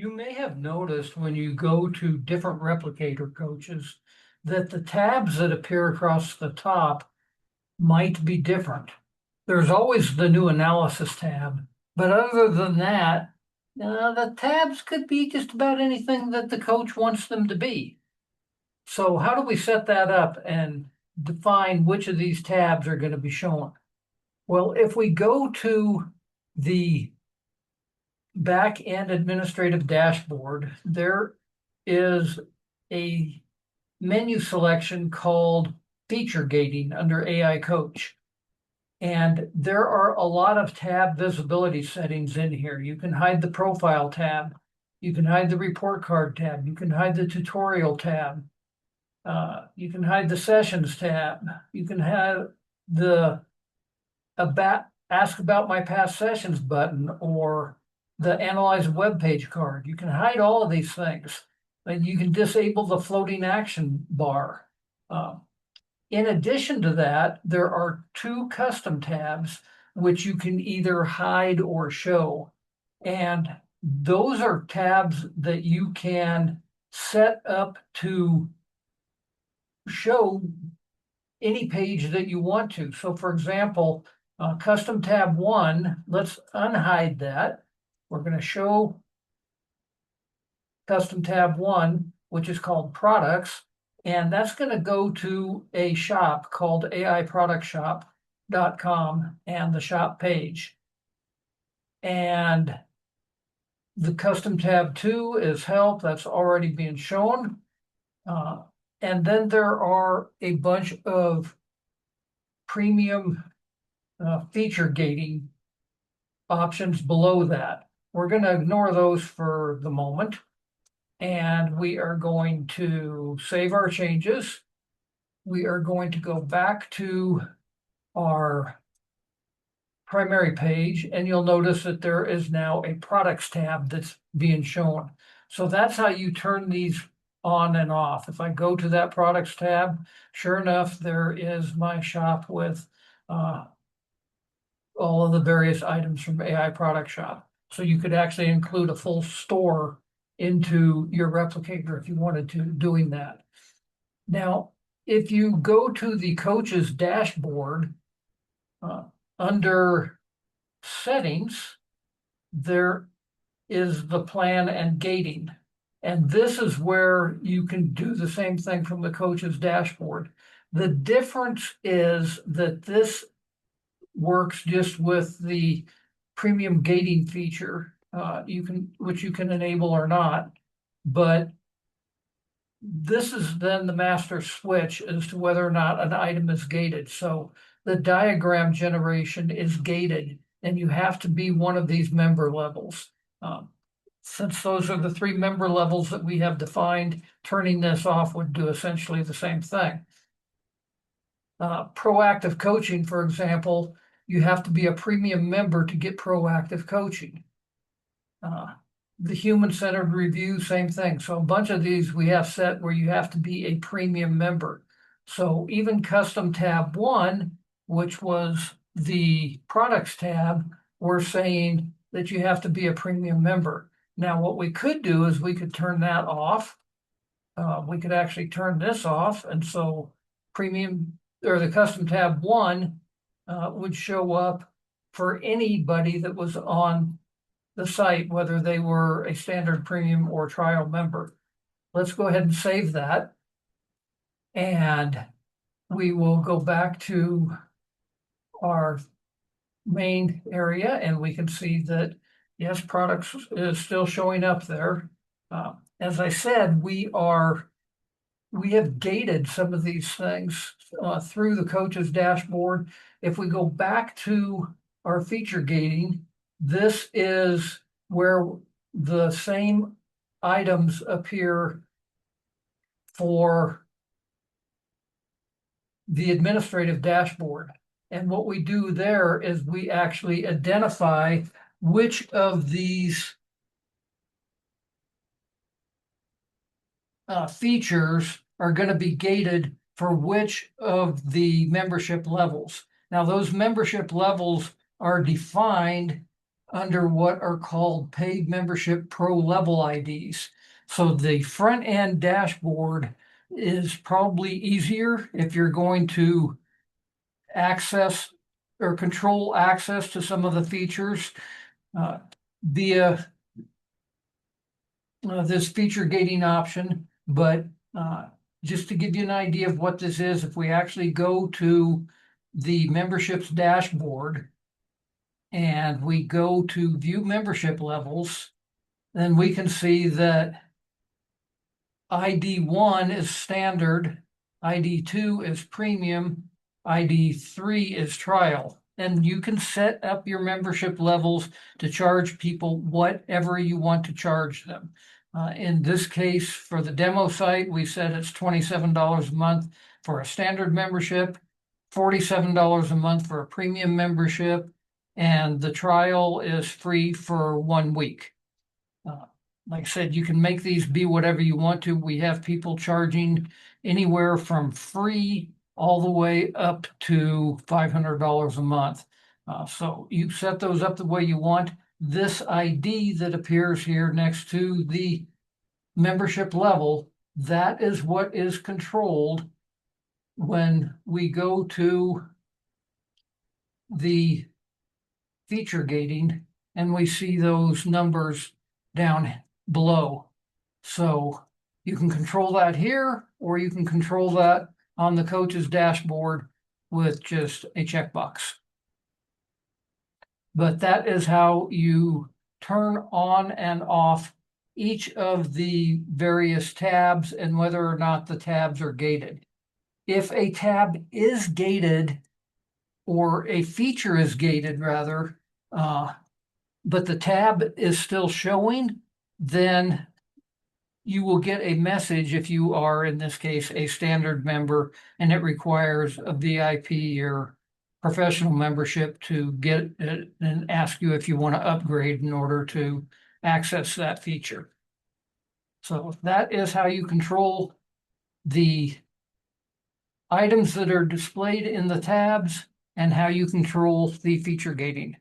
You may have noticed when you go to different replicator coaches that the tabs that appear across the top might be different. There's always the new analysis tab, but other than that, the tabs could be just about anything that the coach wants them to be. So how do we set that up and define which of these tabs are going to be shown? Well, if we go to the back end administrative dashboard, there is a menu selection called feature gating under AI Coach. And there are a lot of tab visibility settings in here. You can hide the profile tab. You can hide the report card tab. You can hide the tutorial tab. You can hide the sessions tab. You can have the ask about my past sessions button or the analyze web page card. You can hide all of these things, and you can disable the floating action bar. In addition to that, there are two custom tabs which you can either hide or show. And those are tabs that you can set up to show any page that you want to. So for example, custom tab 1, let's unhide that. We're going to show custom tab 1, which is called products. And that's going to go to a shop called aiproductshop.com and the shop page. And the custom tab 2 is help. That's already being shown. And then there are a bunch of premium feature gating options below that. We're going to ignore those for the moment. And we are going to save our changes. We are going to go back to our primary page, and you'll notice that there is now a products tab that's being shown. So that's how you turn these on and off. If I go to that products tab, sure enough, there is my shop with all of the various items from AI Product Shop. So you could actually include a full store into your replicator if you wanted to doing that. Now, if you go to the coach's dashboard, under settings, there is the plan and gating. And this is where you can do the same thing from the coach's dashboard. The difference is that this works just with the premium gating feature, which you can enable or not, but this is then the master switch as to whether or not an item is gated. So the diagram generation is gated, and you have to be one of these member levels. Since those are the 3 member levels that we have defined, turning this off would do essentially the same thing. Proactive coaching, for example, you have to be a premium member to get proactive coaching. The human-centered review, same thing. So a bunch of these we have set where you have to be a premium member. So even custom tab 1, which was the products tab, we're saying that you have to be a premium member. Now, what we could do is we could turn that off. We could actually turn this off. And so premium or the custom tab 1 would show up for anybody that was on the site, whether they were a standard premium or trial member. Let's go ahead and save that. And we will go back to our main area, and we can see that, yes, products is still showing up there. As I said, we have gated some of these things through the coach's dashboard. If we go back to our feature gating, this is where the same items appear for the administrative dashboard. And what we do there is we actually identify which of these features are going to be gated for which of the membership levels. Now, those membership levels are defined under what are called paid membership pro level IDs. So the front end dashboard is probably easier if you're going to access or control access to some of the features via this feature gating option. But just to give you an idea of what this is, if we actually go to the memberships dashboard and we go to view membership levels, then we can see that ID 1 is standard, ID 2 is premium, ID 3 is trial. And you can set up your membership levels to charge people whatever you want to charge them. In this case, for the demo site, we said it's $27 a month for a standard membership, $47 a month for a premium membership, and the trial is free for 1 week. Like I said, you can make these be whatever you want to. We have people charging anywhere from free all the way up to $500 a month. So you set those up the way you want. This ID that appears here next to the membership level, that is what is controlled when we go to the feature gating and we see those numbers down below. So you can control that here, or you can control that on the coach's dashboard with just a checkbox. But that is how you turn on and off each of the various tabs and whether or not the tabs are gated. If a tab is gated, or a feature is gated rather, but the tab is still showing, then you will get a message if you are, in this case, a standard member, and it requires a VIP or professional membership to get it and ask you if you want to upgrade in order to access that feature. So that is how you control the items that are displayed in the tabs and how you control the feature gating.